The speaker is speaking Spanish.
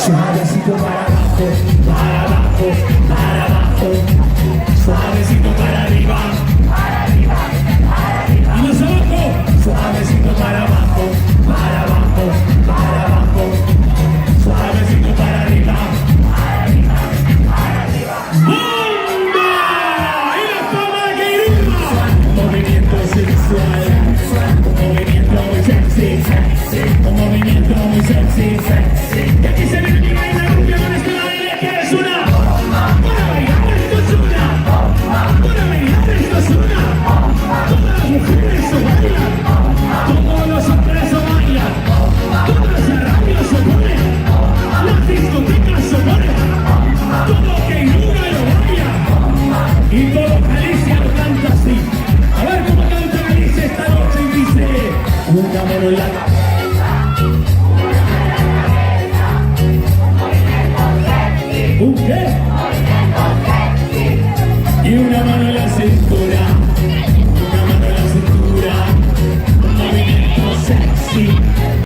Suavecito para abajo, para abajo, para abajo. Suavecito para arriba, para arriba, para arriba. Y más abajo, suavecito para abajo, para abajo, para abajo. Suavecito para arriba, para arriba, para arriba. ¡Bomba! ¡Y la fama que irrumpa! Un movimiento sexual, un movimiento muy sexy, un movimiento muy sexy. Y aquí se viene mi baile rubia con este baile que es una bomba. Para bailar esto es una bomba. Para bailar esto es una bomba. Todas las mujeres se bailan, todos los hombres se bailan, todas las radios se ponen, las discotecas se ponen, todo que Iruga lo baila y todo Galicia lo canta así. A ver cómo canta Galicia esta noche y dice: una mano en la cabeza. ¿Un qué?